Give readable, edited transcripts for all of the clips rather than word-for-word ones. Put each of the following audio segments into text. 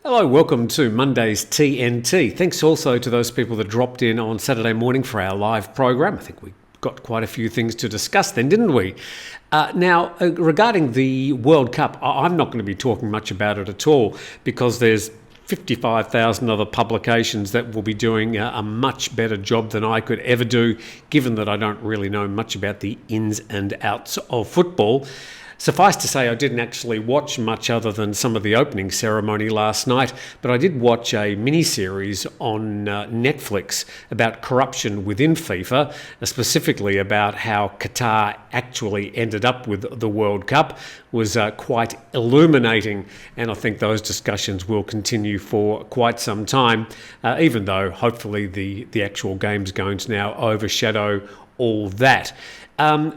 Hello, welcome to Monday's TNT. Thanks also to those people that dropped in on Saturday morning for our live program. I think we got quite a few things to discuss then, didn't we? Regarding the World Cup, I'm not going to be talking much about it at all because there's 55,000 other publications that will be doing a much better job than I could ever do, given that I don't really know much about the ins and outs of football. Suffice to say, I didn't actually watch much other than some of the opening ceremony last night, but I did watch a mini-series on Netflix about corruption within FIFA, specifically about how Qatar actually ended up with the World Cup. Was quite illuminating, and I think those discussions will continue for quite some time, even though hopefully the actual game's going to now overshadow all that.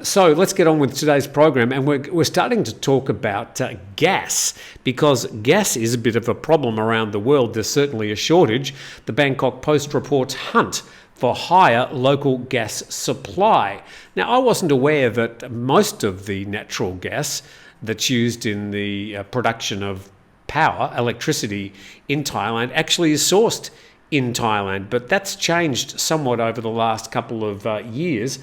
So let's get on with today's program, and we're starting to talk about gas, because gas is a bit of a problem around the world. There's certainly a shortage. The Bangkok Post reports hunt for higher local gas supply. Now, I wasn't aware that most of the natural gas that's used in the production of power, electricity in Thailand, actually is sourced in Thailand, but that's changed somewhat over the last couple of years.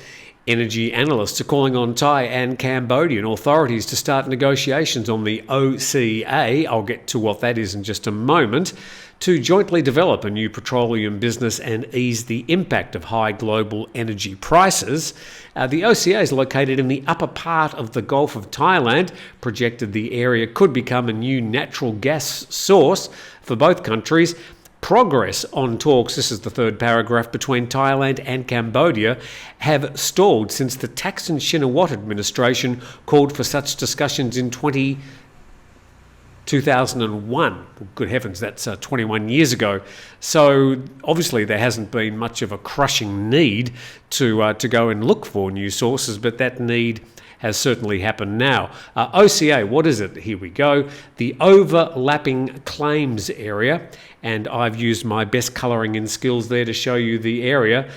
Energy analysts are calling on Thai and Cambodian authorities to start negotiations on the OCA, I'll get to what that is in just a moment, to jointly develop a new petroleum business and ease the impact of high global energy prices. The OCA is located in the upper part of the Gulf of Thailand. Projected the area could become a new natural gas source for both countries. Progress on talks, this is the third paragraph, between Thailand and Cambodia have stalled since the Thaksin Shinawatra administration called for such discussions in 2001. Good heavens, that's 21 years ago. So obviously there hasn't been much of a crushing need to go and look for new sources, but that need has certainly happened now. OCA, what is it? Here we go. The overlapping claims area, and I've used my best colouring in skills there to show you the area,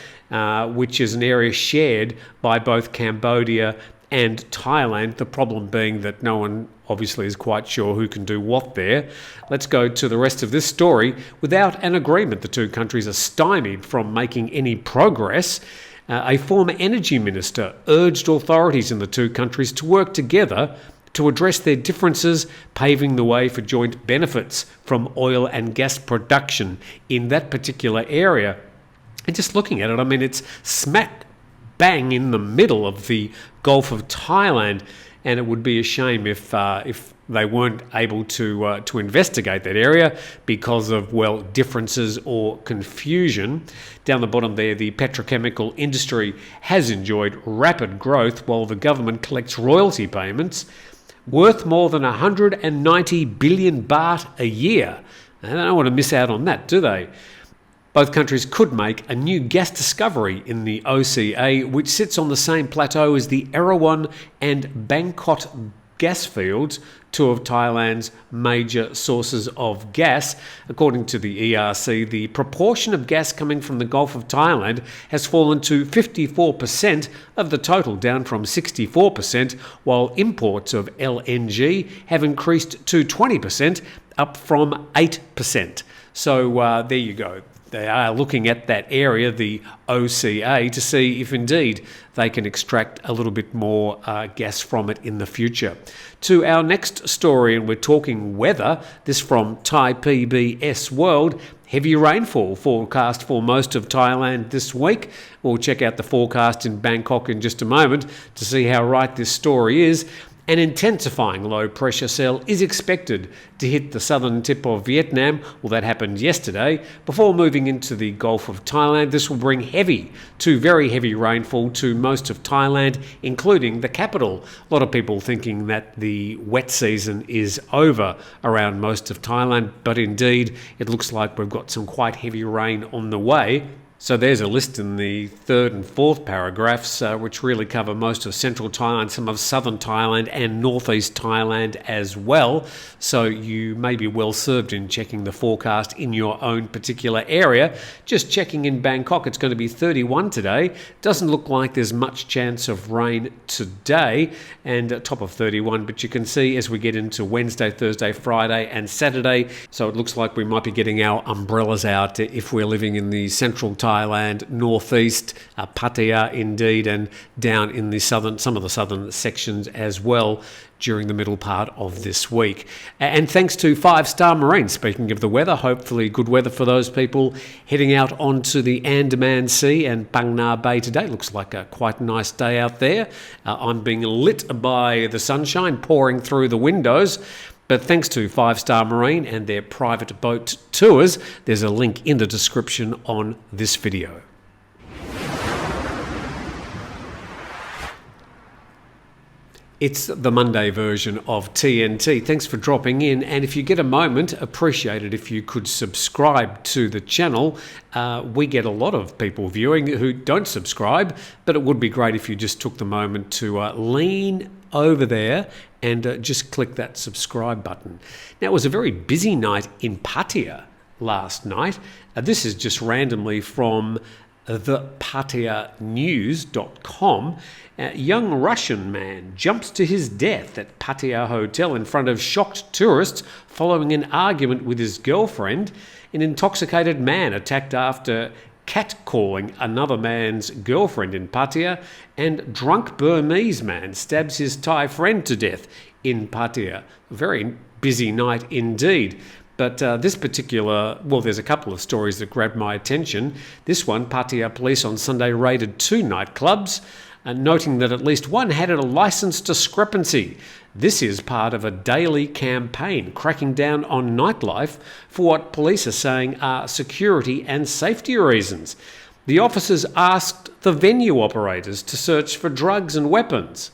which is an area shared by both Cambodia and Thailand. The problem being that no one obviously is quite sure who can do what there. Let's go to the rest of this story. Without an agreement, the two countries are stymied from making any progress. A former energy minister urged authorities in the two countries to work together to address their differences, paving the way for joint benefits from oil and gas production in that particular area. And just looking at it, I mean, it's smack bang in the middle of the Gulf of Thailand, and it would be a shame if they weren't able to investigate that area because of, well, differences or confusion. Down the bottom there, the petrochemical industry has enjoyed rapid growth while the government collects royalty payments worth more than 190 billion baht a year. They don't want to miss out on that, do they? Both countries could make a new gas discovery in the OCA, which sits on the same plateau as the Erawan and Bangkok gas fields, two of Thailand's major sources of gas. According to the ERC, the proportion of gas coming from the Gulf of Thailand has fallen to 54% of the total, down from 64%, while imports of LNG have increased to 20%, up from 8%. So there you go. They are looking at that area, the OCA, to see if indeed they can extract a little bit more gas from it in the future. To our next story, and we're talking weather, this from Thai PBS World. Heavy rainfall forecast for most of Thailand this week. We'll check out the forecast in Bangkok in just a moment to see how right this story is. An intensifying low-pressure cell is expected to hit the southern tip of Vietnam, well, that happened yesterday, before moving into the Gulf of Thailand. This will bring heavy to very heavy rainfall to most of Thailand, including the capital. A lot of people thinking that the wet season is over around most of Thailand, but indeed it looks like we've got some quite heavy rain on the way. So there's a list in the third and fourth paragraphs, which really cover most of central Thailand, some of southern Thailand and northeast Thailand as well. So you may be well served in checking the forecast in your own particular area. Just checking in Bangkok, it's going to be 31 today. Doesn't look like there's much chance of rain today, and top of 31. But you can see as we get into Wednesday, Thursday, Friday and Saturday, so it looks like we might be getting our umbrellas out if we're living in the central Thailand, northeast, Pattaya indeed, and down in the southern, some of the southern sections as well during the middle part of this week. And thanks to 5-Star Marine, speaking of the weather, hopefully good weather for those people heading out onto the Andaman Sea and Phang Nga Bay today. Looks like a quite nice day out there. I'm being lit by the sunshine pouring through the windows. But thanks to 5-Star Marine and their private boat tours, there's a link in the description on this video. It's the Monday version of TNT. Thanks for dropping in, and if you get a moment, appreciate it if you could subscribe to the channel. We get a lot of people viewing who don't subscribe, but it would be great if you just took the moment to lean over there and just click that subscribe button. Now, it was a very busy night in Pattaya last night. This is just randomly from thepattayanews.com. A young Russian man jumps to his death at Pattaya Hotel in front of shocked tourists following an argument with his girlfriend. An intoxicated man attacked after catcalling another man's girlfriend in Pattaya, and drunk Burmese man stabs his Thai friend to death in Pattaya. A very busy night indeed. But this particular, well, there's a couple of stories that grabbed my attention. This one, Pattaya police on Sunday raided 2 nightclubs, noting that at least one had a license discrepancy. This is part of a daily campaign cracking down on nightlife for what police are saying are security and safety reasons. The officers asked the venue operators to search for drugs and weapons.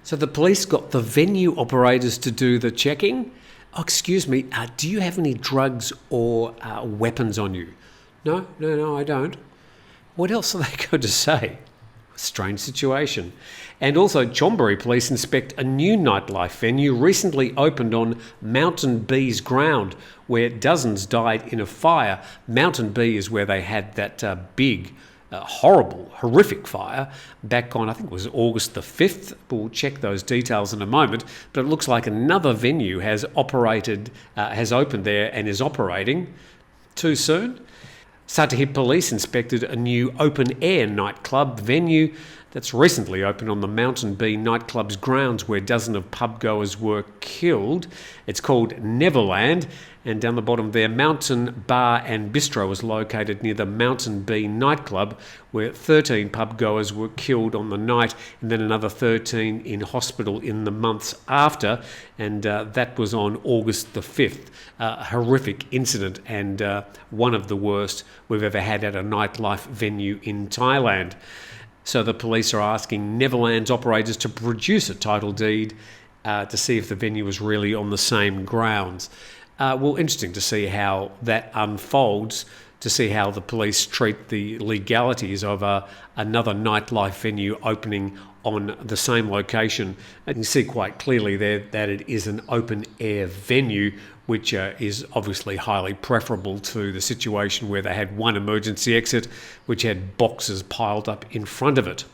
So the police got the venue operators to do the checking. Oh, excuse me, do you have any drugs or weapons on you? No, I don't. What else are they going to say? Strange situation. And also, Chonburi police inspect a new nightlife venue recently opened on Mountain Bee's ground, where dozens died in a fire. Mountain Bee is where they had that big, horrible, horrific fire back on, I think it was August the 5th. We'll check those details in a moment. But it looks like another venue has opened there and is operating. Too soon? Sattahip police inspected a new open-air nightclub venue that's recently opened on the Mountain Bee nightclub's grounds where dozens of pubgoers were killed. It's called Neverland, and down the bottom there, Mountain Bar and Bistro was located near the Mountain Bee nightclub where 13 pubgoers were killed on the night and then another 13 in hospital in the months after, and that was on August the 5th. A horrific incident and one of the worst we've ever had at a nightlife venue in Thailand. So the police are asking Neverland's operators to produce a title deed to see if the venue was really on the same grounds. Well, interesting to see how that unfolds, to see how the police treat the legalities of another nightlife venue opening on the same location. And you see quite clearly there that it is an open-air venue, which is obviously highly preferable to the situation where they had one emergency exit, which had boxes piled up in front of it.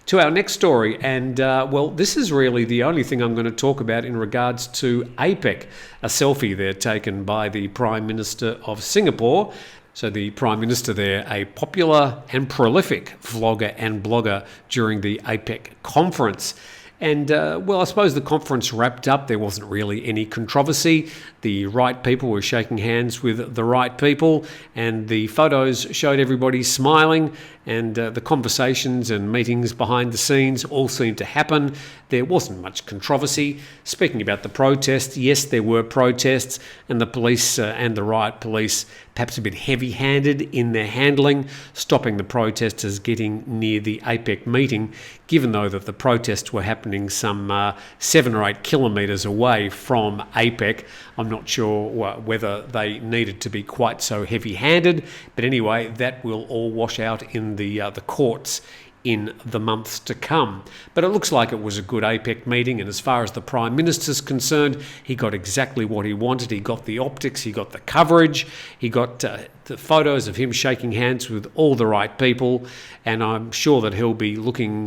To our next story, and well, this is really the only thing I'm going to talk about in regards to APEC, a selfie there taken by the Prime Minister of Singapore. So the Prime Minister there, a popular and prolific vlogger and blogger during the APEC conference. And, well, I suppose the conference wrapped up. There wasn't really any controversy. The right people were shaking hands with the right people, and the photos showed everybody smiling. and the conversations and meetings behind the scenes all seemed to happen. There wasn't much controversy. Speaking about the protests, yes, there were protests, and the police and the riot police perhaps a bit heavy-handed in their handling, stopping the protesters getting near the APEC meeting, given though that the protests were happening some 7 or 8 kilometres away from APEC. I'm not sure whether they needed to be quite so heavy-handed, but anyway, that will all wash out in the courts in the months to come. But it looks like it was a good APEC meeting, and as far as the Prime Minister's concerned, he got exactly what he wanted. He got the optics, he got the coverage, he got the photos of him shaking hands with all the right people, and I'm sure that he'll be looking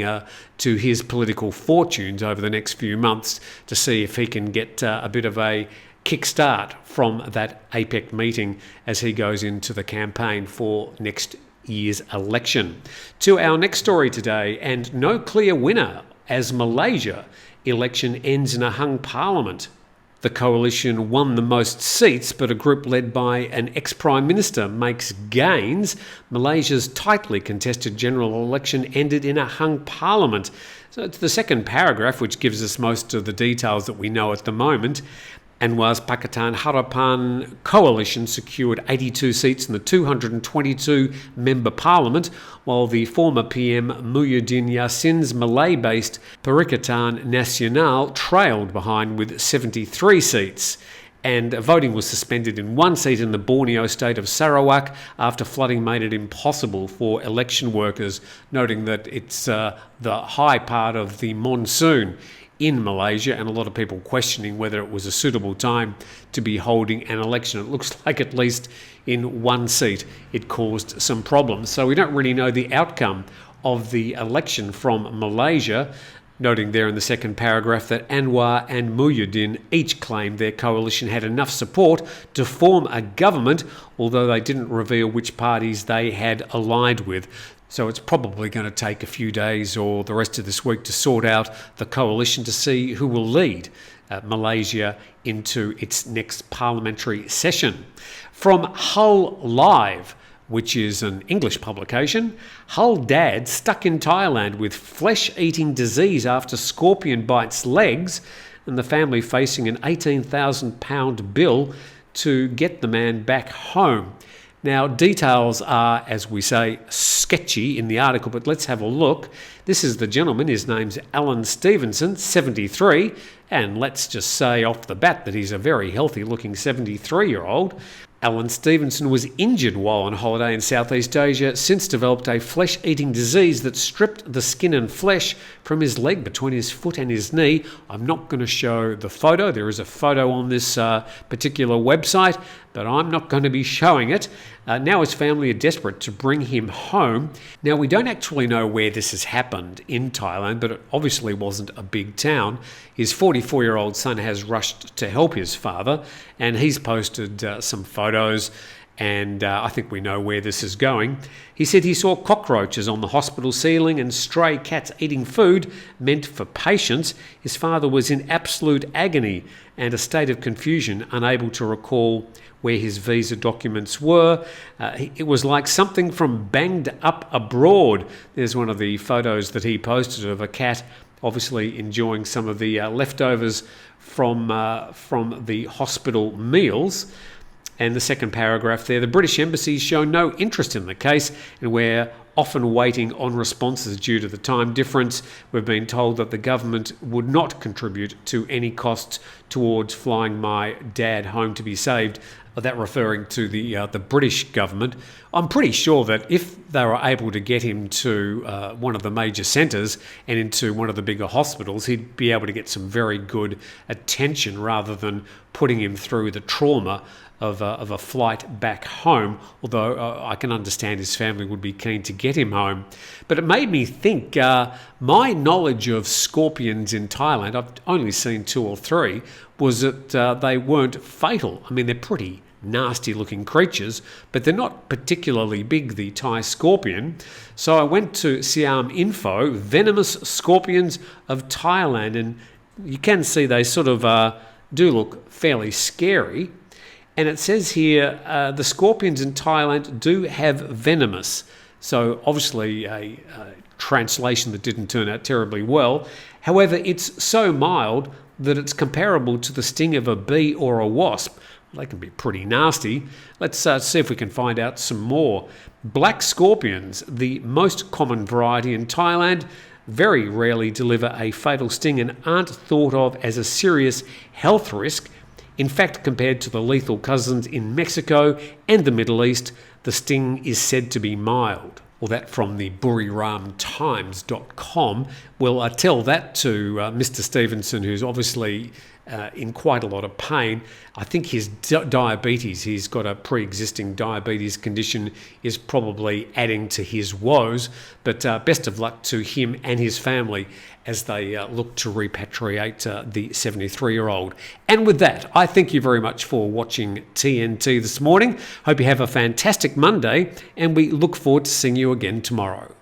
to his political fortunes over the next few months to see if he can get a bit of a kickstart from that APEC meeting as he goes into the campaign for next year's election. To our next story today, and no clear winner as Malaysia election ends in a hung parliament. The coalition won the most seats, but a group led by an ex-Prime Minister makes gains. Malaysia's tightly contested general election ended in a hung parliament. So it's the second paragraph which gives us most of the details that we know at the moment. Anwar's Pakatan Harapan coalition secured 82 seats in the 222-member parliament, while the former PM Muhyiddin Yassin's Malay-based Perikatan Nasional trailed behind with 73 seats. And voting was suspended in one seat in the Borneo state of Sarawak after flooding made it impossible for election workers, noting that it's the high part of the monsoon in Malaysia, and a lot of people questioning whether it was a suitable time to be holding an election. It looks like at least in one seat it caused some problems. So we don't really know the outcome of the election from Malaysia, noting there in the second paragraph that Anwar and Muhyiddin each claimed their coalition had enough support to form a government, although they didn't reveal which parties they had allied with. So it's probably going to take a few days or the rest of this week to sort out the coalition to see who will lead Malaysia into its next parliamentary session. From Hull Live, which is an English publication, Hull dad stuck in Thailand with flesh-eating disease after scorpion bites legs, and the family facing an £18,000 bill to get the man back home. Now, details are, as we say, sketchy in the article, but let's have a look. This is the gentleman. His name's Alan Stevenson, 73, and let's just say off the bat that he's a very healthy-looking 73-year-old. Alan Stevenson was injured while on holiday in Southeast Asia, since developed a flesh-eating disease that stripped the skin and flesh from his leg between his foot and his knee. I'm not going to show the photo. There is a photo on this particular website, but I'm not going to be showing it. Now his family are desperate to bring him home. Now, we don't actually know where this has happened in Thailand, but it obviously wasn't a big town. His 44-year-old son has rushed to help his father, and he's posted some photos, and I think we know where this is going. He said he saw cockroaches on the hospital ceiling and stray cats eating food meant for patients. His father was in absolute agony and a state of confusion, unable to recall where his visa documents were. It was like something from Banged Up Abroad. There's one of the photos that he posted of a cat obviously enjoying some of the leftovers from the hospital meals. And the second paragraph there, the British Embassy show no interest in the case, and we're often waiting on responses due to the time difference. We've been told that the government would not contribute to any costs towards flying my dad home to be saved. That referring to the British government. I'm pretty sure that if they were able to get him to one of the major centres and into one of the bigger hospitals, he'd be able to get some very good attention rather than putting him through the trauma of a flight back home, although I can understand his family would be keen to get him home. But it made me think, my knowledge of scorpions in Thailand, I've only seen 2 or 3, was that they weren't fatal. I mean, they're pretty nasty looking creatures, but they're not particularly big, the Thai scorpion. So I went to Siam Info, venomous scorpions of Thailand, and you can see they sort of do look fairly scary. And it says here, the scorpions in Thailand do have venomous. So obviously a translation that didn't turn out terribly well. However, it's so mild that it's comparable to the sting of a bee or a wasp. They can be pretty nasty. Let's see if we can find out some more. Black scorpions, the most common variety in Thailand, very rarely deliver a fatal sting and aren't thought of as a serious health risk. In fact, compared to the lethal cousins in Mexico and the Middle East, the sting is said to be mild. Well, that from the buriramtimes.com. We'll tell that to Mr. Stevenson, who's obviously in quite a lot of pain. I think his diabetes, he's got a pre-existing diabetes condition, is probably adding to his woes. But best of luck to him and his family as they look to repatriate the 73-year-old. And with that, I thank you very much for watching TNT this morning. Hope you have a fantastic Monday, and we look forward to seeing you again tomorrow.